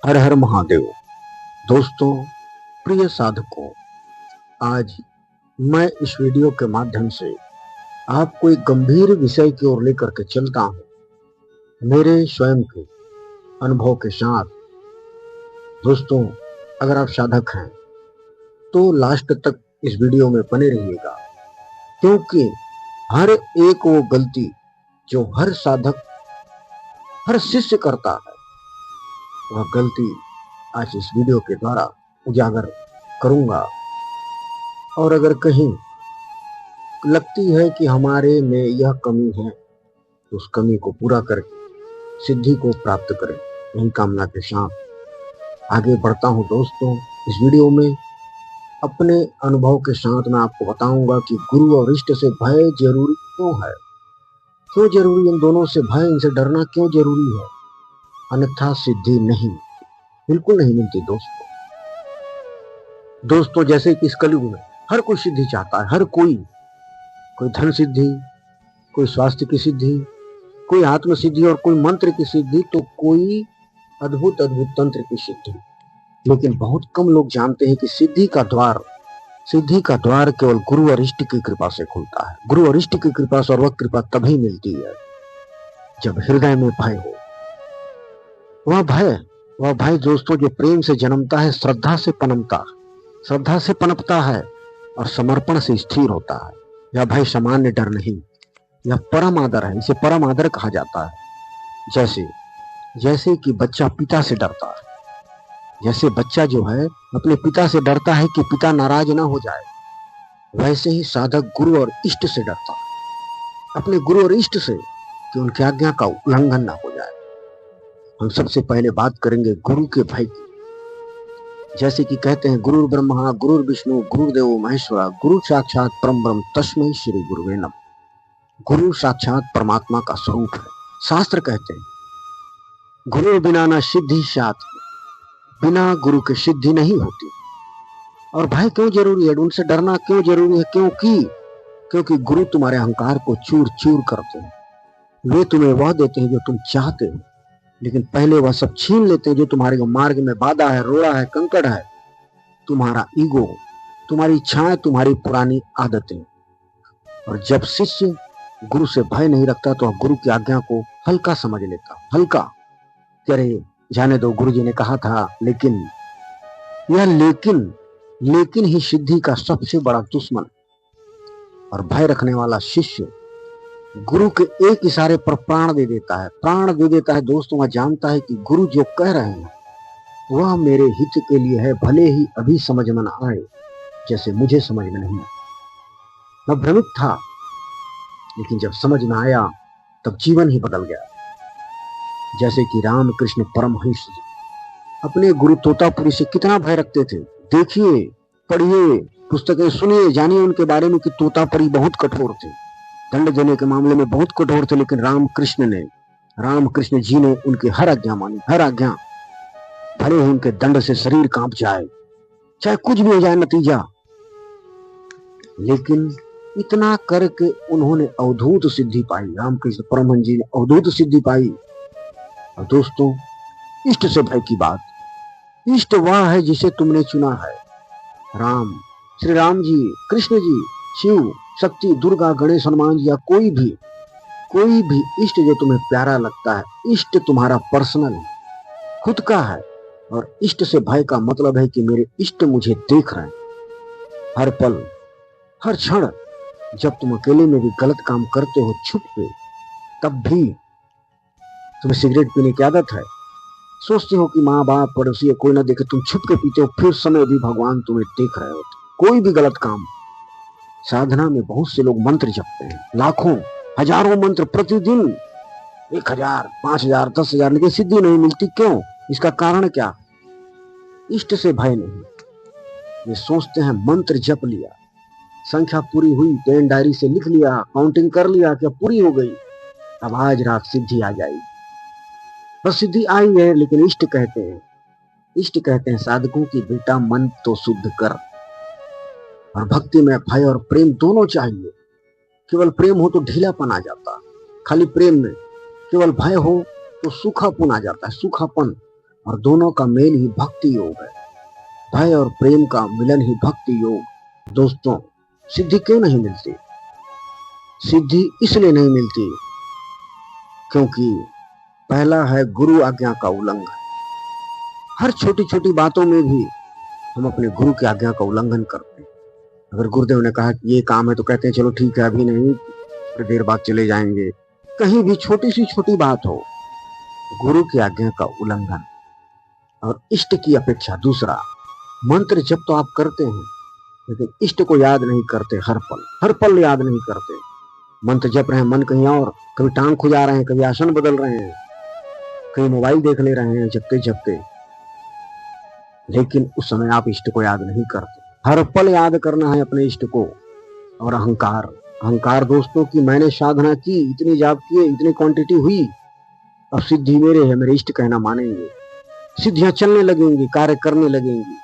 हर हर महादेव। दोस्तों, प्रिय साधकों, आज मैं इस वीडियो के माध्यम से आपको एक गंभीर विषय की ओर लेकर के चलता हूं, मेरे स्वयं के अनुभव के साथ। दोस्तों, अगर आप साधक हैं तो लास्ट तक इस वीडियो में बने रहिएगा, क्योंकि हर एक वो गलती जो हर साधक, हर शिष्य करता है, वह गलती आज इस वीडियो के द्वारा उजागर करूंगा। और अगर कहीं लगती है कि हमारे में यह कमी है तो उस कमी को पूरा करके सिद्धि को प्राप्त करें, यही कामना के साथ आगे बढ़ता हूं। दोस्तों, इस वीडियो में अपने अनुभव के साथ मैं आपको बताऊंगा कि गुरु और इष्ट से भय जरूरी क्यों है, क्यों जरूरी, इन दोनों से भय, इनसे डरना क्यों जरूरी है, अन्यथा सिद्धि नहीं, बिल्कुल नहीं मिलती। दोस्तों, जैसे कि इस कलयुग में हर कोई सिद्धि चाहता है, हर कोई धन सिद्धि, कोई स्वास्थ्य की सिद्धि, कोई आत्म सिद्धि और कोई मंत्र की सिद्धि, तो कोई अद्भुत अद्भुत तंत्र की सिद्धि। लेकिन बहुत कम लोग जानते हैं कि सिद्धि का द्वार केवल गुरु और इष्ट की कृपा से खुलता है। गुरु और इष्ट की कृपा, सर्व कृपा तभी मिलती है जब हृदय में भय हो। वह भय दोस्तों जो प्रेम से जन्मता है, श्रद्धा से पनपता है और समर्पण से स्थिर होता है। यह भय सामान्य डर नहीं, यह परम आदर है। इसे परम आदर कहा जाता है। जैसे कि बच्चा पिता से डरता है, जैसे बच्चा जो है अपने पिता से डरता है कि पिता नाराज ना हो जाए, वैसे ही साधक गुरु और इष्ट से डरता है, अपने गुरु और इष्ट से, कि उनकी आज्ञा का उल्लंघन ना हो जाए। हम सबसे पहले बात करेंगे गुरु के भय की। जैसे कि कहते हैं, गुरु ब्रह्मा गुरु विष्णु गुरुदेव महेश्वरा, गुरु साक्षात परम ब्रह्म तस्मै श्री गुरुवे नमः। गुरु साक्षात परमात्मा का स्वरूप है। शास्त्र कहते हैं, गुरु बिना न सिद्धि सात, बिना गुरु के सिद्धि नहीं होती। और भय क्यों जरूरी है, उनसे डरना क्यों जरूरी है? क्योंकि गुरु तुम्हारे अहंकार को चूर चूर करते हैं। वे तुम्हें वह देते हैं जो तुम चाहते हो, लेकिन पहले वह सब छीन लेते हैं जो तुम्हारे मार्ग में बाधा है, रोड़ा है, कंकड़ है। तुम्हारा ईगो, तुम्हारी इच्छाएं, तुम्हारी पुरानी आदतें। और जब शिष्य गुरु से भय नहीं रखता तो गुरु की आज्ञा को हल्का समझ लेता, हल्का, अरे जाने दो, गुरु जी ने कहा था। लेकिन यह लेकिन ही सिद्धि का सबसे बड़ा दुश्मन। और भय रखने वाला शिष्य गुरु के एक इशारे पर प्राण दे देता है। दोस्तों, वह जानता है कि गुरु जो कह रहे हैं वह मेरे हित के लिए है, भले ही अभी समझ में न आए, जैसे मुझे समझ में नहीं आया। मैं भ्रमित था, लेकिन जब समझ में आया तब जीवन ही बदल गया। जैसे कि रामकृष्ण परमहंस जी अपने गुरु तोतापुरी से कितना भय रखते थे। देखिए, पढ़िए, पुस्तकें सुनिए, जानिए उनके बारे में कि तोतापुरी बहुत कठोर थे, दंड देने के मामले में बहुत कठोर थे। लेकिन रामकृष्ण जी ने उनकी हर आज्ञा मानी, हर आज्ञा, भले ही उनके दंड से शरीर कांप जाए, चाहे कुछ भी हो जाए नतीजा। लेकिन इतना करके उन्होंने अवधूत सिद्धि पाई। रामकृष्ण परमहंस जी ने अवधूत सिद्धि पाई। और दोस्तों, इष्ट से भय की बात, इष्ट वह है जिसे तुमने चुना है। राम, श्री राम जी, कृष्ण जी, शिव, शक्ति, दुर्गा, गणेश, हनुमान जी, या कोई भी इष्ट जो तुम्हें प्यारा लगता है, इष्ट तुम्हारा पर्सनल है, खुद का है। और इष्ट से भय का मतलब है कि मेरे इष्ट मुझे देख रहे हैं हर पल, हर क्षण। जब तुम अकेले में भी गलत काम करते हो छुप के, तब भी तुम्हें सिगरेट पीने की आदत है, सोचते हो कि माँ बाप पड़ोसी कोई ना देखे, तुम छुप के पीते हो, फिर समय भी भगवान तुम्हें देख रहे होते। कोई भी गलत काम, साधना में बहुत से लोग मंत्र जपते हैं, लाखों हजारों मंत्र प्रतिदिन, 1000, 5000, 10,000, लेकिन सिद्धि नहीं मिलती। क्यों? इसका कारण क्या? इष्ट से भय नहीं। ये सोचते हैं मंत्र जप लिया, संख्या पूरी हुई, पेन डायरी से लिख लिया, काउंटिंग कर लिया कि पूरी हो गई, अब आज रात सिद्धि आ जाएगी। बस सिद्धि आई है। लेकिन इष्ट कहते हैं साधकों की बेटा, मन तो शुद्ध कर। और भक्ति में भय और प्रेम दोनों चाहिए। केवल प्रेम हो तो ढीलापन आ जाता, खाली प्रेम में। केवल भय हो तो सूखापन आ जाता है, सूखापन। और दोनों का मेल ही भक्ति योग है। भय और प्रेम का मिलन ही भक्ति योग। दोस्तों, सिद्धि क्यों नहीं मिलती? सिद्धि इसलिए नहीं मिलती क्योंकि पहला है गुरु आज्ञा का उल्लंघन। हर छोटी छोटी बातों में भी हम अपने गुरु की आज्ञा का उल्लंघन करते हैं। अगर गुरुदेव ने कहा कि ये काम है तो कहते हैं चलो ठीक है, अभी नहीं, थोड़ी देर बाद चले जाएंगे। कहीं भी छोटी सी छोटी बात हो, गुरु की आज्ञा का उल्लंघन। और इष्ट की अपेक्षा दूसरा, मंत्र जप तो आप करते हैं लेकिन इष्ट को याद नहीं करते। हर पल याद नहीं करते। मंत्र जप रहे हैं, मन कहीं और, कभी टांग खुजा रहे हैं, कभी आसन बदल रहे हैं, कहीं मोबाइल देख ले रहे हैं जपते जपते, लेकिन उस समय आप इष्ट को याद नहीं करते। हर पल याद करना है अपने इष्ट को। और अहंकार दोस्तों की मैंने साधना की, इतनी जाप किए, इतनी क्वांटिटी हुई, अब सिद्धि मेरे है, मेरे इष्ट कहना मानेंगे, सिद्धियां चलने लगेंगी, कार्य करने लगेंगी।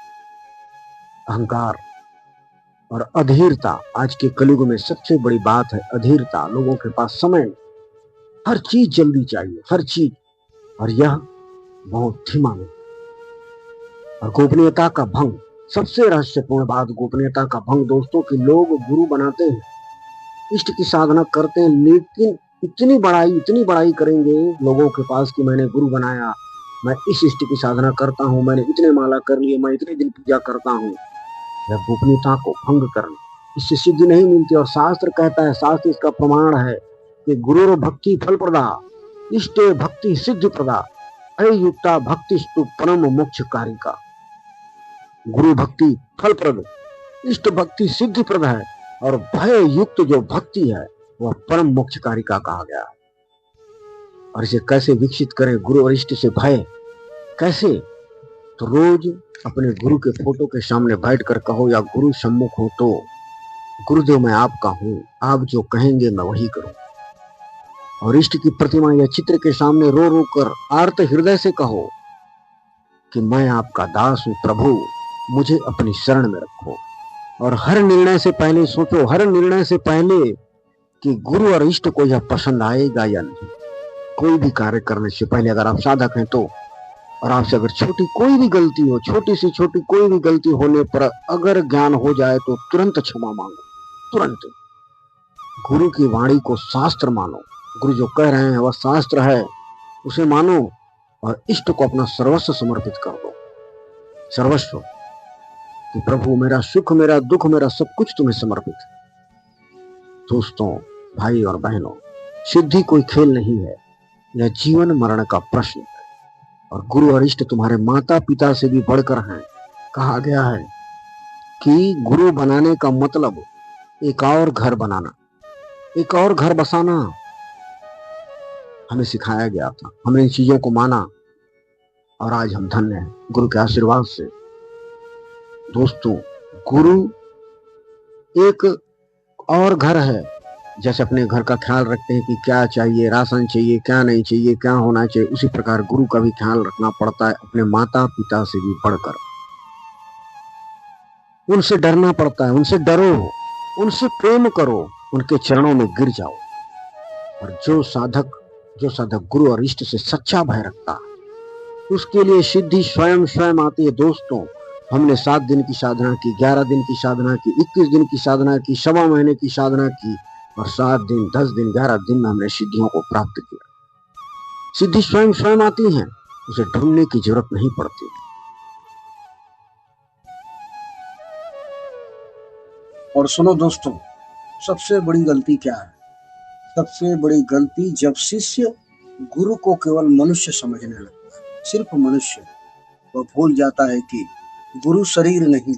अहंकार और अधीरता आज के कलयुग में सबसे बड़ी बात है। अधीरता, लोगों के पास समय, हर चीज जल्दी चाहिए, हर चीज, और यह बहुत धीमा है। और गोपनीयता का भंग, सबसे रहस्यपूर्ण बात गोपनीयता का भंग दोस्तों कि लोग गुरु बनाते हैं, इष्ट की साधना करते हैं, लेकिन इतनी बड़ाई करेंगे लोगों के पास कि मैंने गुरु बनाया, मैं इस इष्ट की साधना करता हूँ, मैंने इतने माला कर लिए, मैं इतने दिन पूजा करता हूँ। यह गोपनीयता को भंग करना, इससे सिद्धि नहीं मिलती। और शास्त्र कहता है, शास्त्र इसका प्रमाण है कि गुरु भक्ति फल प्रदा, इष्ट भक्ति सिद्धि प्रदा, अयुक्ता भक्तिस्तु परम मोक्ष कारिका। गुरु भक्ति फलप्रद, इष्ट भक्ति सिद्धि प्रद है, और भय युक्त जो भक्ति है वह परम मोक्षकारी का कहा गया। और इसे कैसे विकसित करें, गुरु और इष्ट से भय कैसे? तो रोज अपने गुरु के फोटो के सामने बैठकर कहो, या गुरु सम्मुख हो तो, गुरुदेव मैं आपका हूं, आप जो कहेंगे मैं वही करूं। और इष्ट की प्रतिमा या चित्र के सामने रो रो कर आर्त हृदय से कहो कि मैं आपका दास हूं प्रभु, मुझे अपनी शरण में रखो। और हर निर्णय से पहले सोचो, हर निर्णय से पहले, कि गुरु और इष्ट को यह पसंद आएगा या नहीं। कोई भी कार्य करने से पहले, अगर आप साधक हैं तो, और आपसे अगर छोटी कोई भी गलती हो, छोटी से छोटी कोई भी गलती होने पर अगर ज्ञान हो जाए तो तुरंत क्षमा मांगो, तुरंत। गुरु की वाणी को शास्त्र मानो, गुरु जो कह रहे हैं वह शास्त्र है, उसे मानो। और इष्ट को अपना सर्वस्व समर्पित कर दो, सर्वस्व, कि प्रभु मेरा सुख, मेरा दुख, मेरा सब कुछ तुम्हें समर्पित है। दोस्तों, भाई और बहनों, सिद्धि कोई खेल नहीं है, यह जीवन मरण का प्रश्न है। और गुरु और इष्ट तुम्हारे माता पिता से भी बढ़कर हैं। कहा गया है कि गुरु बनाने का मतलब एक और घर बनाना, एक और घर बसाना। हमें सिखाया गया था, हमने इन चीजों को माना, और आज हम धन्य हैं गुरु के आशीर्वाद से। दोस्तों, गुरु एक और घर है। जैसे अपने घर का ख्याल रखते हैं कि क्या चाहिए, राशन चाहिए, क्या नहीं चाहिए, क्या होना चाहिए, उसी प्रकार गुरु का भी ख्याल रखना पड़ता है, अपने माता पिता से भी बढ़कर। उनसे डरना पड़ता है, उनसे डरो, उनसे प्रेम करो, उनके चरणों में गिर जाओ। और जो साधक गुरु और इष्ट से सच्चा भय रखता है, उसके लिए सिद्धि स्वयं आती है। दोस्तों, हमने 7 दिन की साधना की, 11 दिन की साधना की, 21 दिन की साधना की, 1.25 महीने की साधना की, और 7 दिन, 10 दिन, 11 दिन में हमने सिद्धियों को प्राप्त किया। सिद्धि स्वयं आती है, उसे ढूंढने की जरूरत नहीं पड़ती। और सुनो दोस्तों, सबसे बड़ी गलती क्या है? सबसे बड़ी गलती जब शिष्य गुरु को केवल मनुष्य समझने लगता है, सिर्फ मनुष्य। वह भूल जाता है कि गुरु शरीर नहीं,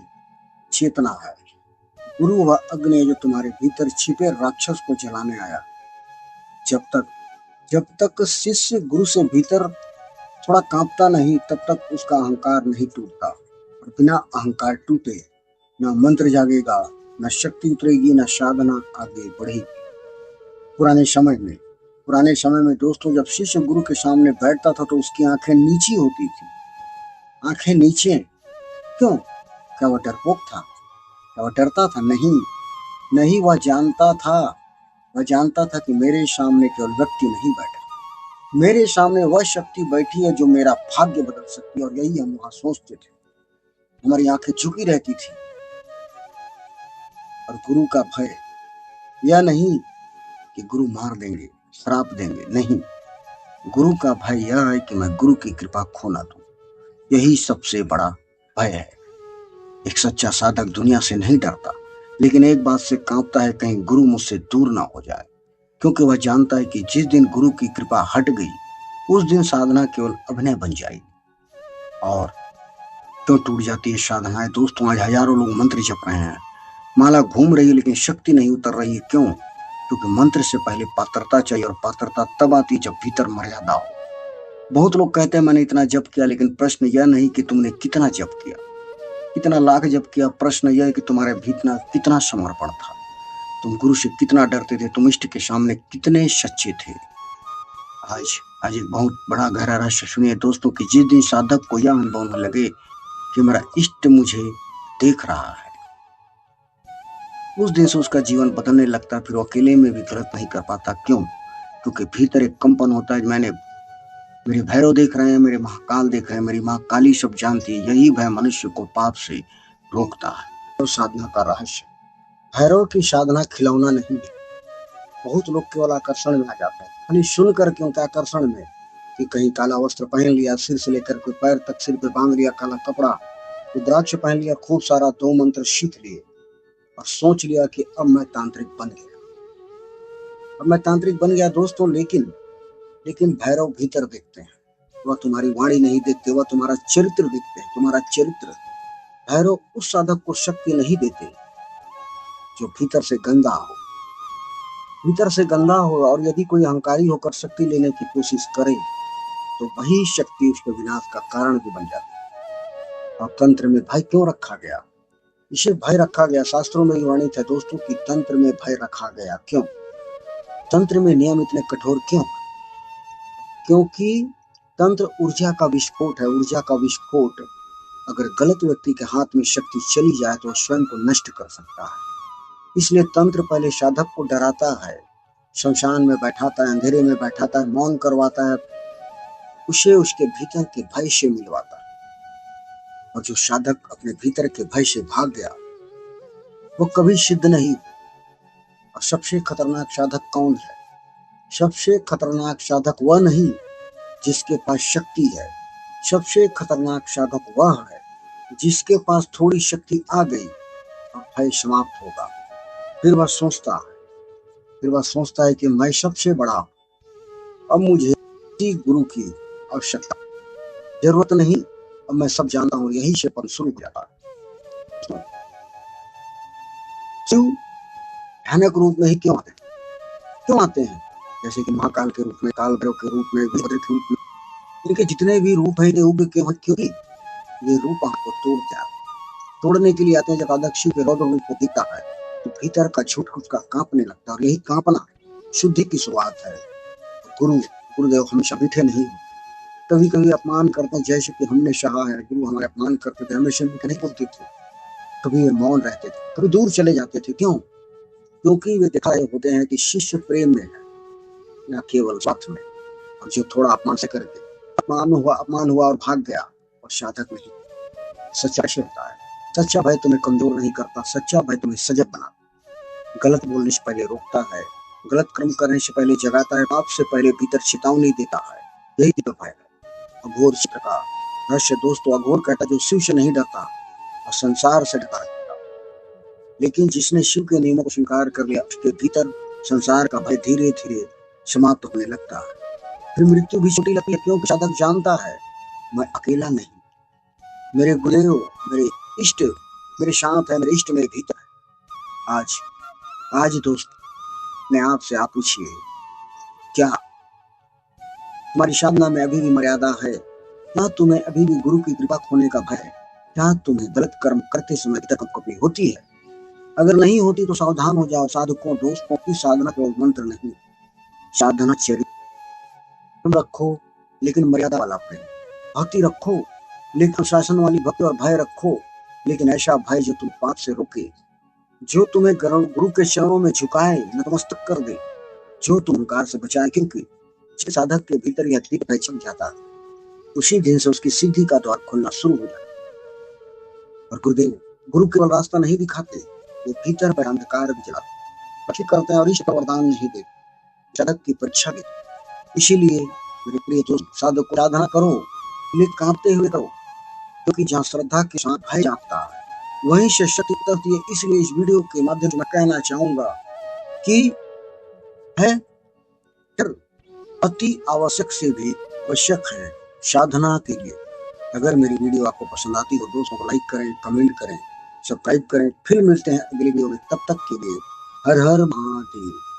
चेतना है। गुरु वह अग्नि है जो तुम्हारे भीतर छिपे राक्षस को जलाने आया। जब तक शिष्य गुरु से भीतर थोड़ा कांपता नहीं, तब तक उसका अहंकार नहीं टूटता। और बिना अहंकार टूटे न मंत्र जागेगा, न शक्ति उतरेगी, न साधना आगे बढ़ेगी। पुराने समय में दोस्तों, जब शिष्य गुरु के सामने बैठता था तो उसकी आंखें नीची होती थी। आंखें नीचे क्यों? क्या वह डरपोक था? क्या वह डरता था? नहीं, वह जानता था कि मेरे सामने केवल व्यक्ति नहीं बैठा, मेरे सामने वह शक्ति बैठी है जो मेरा भाग्य बदल सकती है। और यही हम वहां सोचते थे, हमारी आंखें झुकी रहती थी। और गुरु का भय यह नहीं कि गुरु मार देंगे, श्राप देंगे, नहीं। गुरु का भय यह है कि मैं गुरु की कृपा खो ना दूं। यही सबसे बड़ा भय है। एक सच्चा साधक दुनिया से नहीं डरता, लेकिन एक बात से कांपता है, कहीं गुरु मुझसे दूर ना हो जाए। क्योंकि वह जानता है कि जिस दिन गुरु की कृपा हट गई, उस दिन साधना केवल अभिनय बन जाएगी। और क्यों टूट जाती है साधनाएं दोस्तों? आज हजारों लोग मंत्र जप रहे हैं, माला घूम रही है, लेकिन शक्ति नहीं उतर रही है। क्यों? क्योंकि मंत्र से पहले पात्रता चाहिए, और पात्रता तब आती जब भीतर मर्यादा हो। बहुत लोग कहते हैं मैंने इतना जप किया, लेकिन प्रश्न यह नहीं कि तुमने कितना जप किया, कितना लाख जप किया। प्रश्न यह है कि तुम्हारे भीतर कितना समर्पण था, तुम गुरु से कितना डरते थे, तुम इष्ट के सामने कितने सच्चे थे। आज आज एक बहुत बड़ा गहरा रहस्य सुनिए दोस्तों, कि जिस दिन साधक को यह अनुभव होने लगे कि मेरा इष्ट मुझे देख रहा है, उस दिन से उसका जीवन बदलने लगता है। फिर वो अकेले में भी गलत नहीं कर पाता। क्यों? क्योंकि भीतर एक कंपन होता है, मेरे भैरव देख रहे हैं, मेरे महाकाल देख रहे हैं, मेरी माँ काली सब जानती है। यही भय मनुष्य को पाप से रोकता है। तो साधना का रहस्य, भैरव की साधना खिलौना नहीं है। बहुत लोग केवल आकर्षण में आ जाते हैं, खाली सुनकर के उनके आकर्षण में, कि कहीं काला वस्त्र पहन लिया, सिर से लेकर कोई पैर तक सिर पे बांध लिया काला कपड़ा, रुद्राक्ष पहन लिया, खूब सारा 2 मंत्र सीख लिए, और सोच लिया कि अब मैं तांत्रिक बन गया, अब मैं तांत्रिक बन गया दोस्तों। लेकिन भैरव भीतर देखते हैं, वह तुम्हारी वाणी नहीं देखते, वह तुम्हारा चरित्र देखते हैं, तुम्हारा चरित्र। भैरव उस साधक को शक्ति नहीं देते जो भीतर से गंदा हो, भीतर से गंदा हो। और यदि कोई अहंकारी होकर शक्ति लेने की कोशिश करे, तो वही शक्ति उसके विनाश का कारण भी बन जाती है। और तंत्र में भय क्यों रखा गया? इसे भय रखा गया, शास्त्रों में वर्णित है दोस्तों कि तंत्र में भय रखा गया। क्यों? तंत्र में नियम इतने कठोर क्यों? क्योंकि तंत्र ऊर्जा का विस्फोट है, ऊर्जा का विस्फोट। अगर गलत व्यक्ति के हाथ में शक्ति चली जाए तो स्वयं को नष्ट कर सकता है। इसलिए तंत्र पहले साधक को डराता है, शमशान में बैठाता है, अंधेरे में बैठाता है, मौन करवाता है, उसे उसके भीतर के भय से मिलवाता है। और जो साधक अपने भीतर के भय से भाग गया, वो कभी सिद्ध नहीं। और सबसे खतरनाक साधक कौन है? सबसे खतरनाक साधक वह नहीं जिसके पास शक्ति है, सबसे खतरनाक साधक वह है जिसके पास थोड़ी शक्ति आ गई और भय समाप्त होगा। फिर वह सोचता है कि मैं सबसे बड़ा, अब मुझे किसी गुरु की आवश्यकता जरूरत नहीं, अब मैं सब जानता हूँ। यही से पन शुरू हो जाता है। शिव भयानक रूप में ही क्यों आते हैं? जैसे कि महाकाल के रूप में, काल भैरव के रूप में, वीरभद्र के रूप में, इनके जितने भी रूप हैं क्योंकि ये रूप आपको तोड़ने के लिए आते हैं। जब साधक शिव के रौद्र रूप को दिखता है तो भीतर का छूट उसका कांपने लगता है, और यही कांपना शुद्धि की शुरुआत है। गुरुदेव हमेशा मीठे नहीं होते, कभी कभी अपमान करते हैं, जैसे कि हमने सहा है। गुरु हमारे अपमान करते थे, हमेशा मीठे नहीं बोलते थे, कभी मौन रहते थे, कभी दूर चले जाते थे। क्यों? क्योंकि वे दिखाए होते हैं कि शिष्य प्रेम में है, न केवल स्वार्थ में। और जो थोड़ा अपमान से करके अपमान हुआ और भाग गया, और साधक नहीं। सच्चा से होता है, सच्चा भय तुम्हें कमजोर नहीं करता, सच्चा भय तुम्हें सजग बनाता, गलत बोलने से पहले रोकता है, गलत कर्म करने से पहले जगाता है, पाप से पहले भीतर चेतावनी देता है। यही तो भय है। अघोर का रहस्य दोस्तों, अघोर कहता जो शिव से नहीं डरता और संसार से डरता, लेकिन जिसने शिव के नियमों को स्वीकार कर लिया, उसके भीतर संसार का भय धीरे धीरे समाप्त होने लगता है। फिर मृत्यु भी छोटी लगती है, क्योंकि साधक जानता है मैं अकेला नहीं, मेरे गुरुदेव, मेरे इष्ट मेरे साथ है, मेरे इष्ट मेरे भीतर है। आज दोस्त मैं आपसे आप पूछिए, क्या तुम्हारी साधना में अभी भी मर्यादा है? क्या तुम्हें अभी भी गुरु की कृपा खोने का भय है? क्या तुम्हें गलत कर्म करते समय तक कभी होती है? अगर नहीं होती तो सावधान हो जाओ साधकों, दोस्तों की साधना केवल मंत्र नहीं, साधना चरित्र रखो, लेकिन मर्यादा वाला प्रेम, भक्ति रखो लेकिन अनुशासन वाली भक्ति, और भय रखो लेकिन ऐसा भय जो तुम पाप से रोके, जो तुम्हें गुरु के चरणों में झुकाए, नतमस्तक कर दे, जो तुम अहंकार से बचाए। क्योंकि सच्चे साधक के भीतर यह दीप पहचान जाता है, उसी दिन से उसकी सिद्धि का द्वार खुलना शुरू हो जाता है। और गुरु केवल रास्ता नहीं दिखाते, वो भीतर पर अंधकार भी जलाते करते हैं और ईश्वर वरदान नहीं देते, साधक की परीक्षा देते। इसीलिए मेरे प्रिय दोस्त, साधक को साधना करो, लेकिन कांपते हुए करो, क्योंकि जहाँ श्रद्धा के साथ भय जागता है वहीं से शक्ति उतरती है। इसलिए इस वीडियो के माध्यम से मैं कहना चाहूंगा कि है अति आवश्यक से भी आवश्यक है साधना के लिए। अगर मेरी वीडियो आपको पसंद आती हो, दोस्तों को लाइक करें, कमेंट करें, सब्सक्राइब करें। फिर मिलते हैं अगली वीडियो में, तब तक के लिए हर हर महादेव।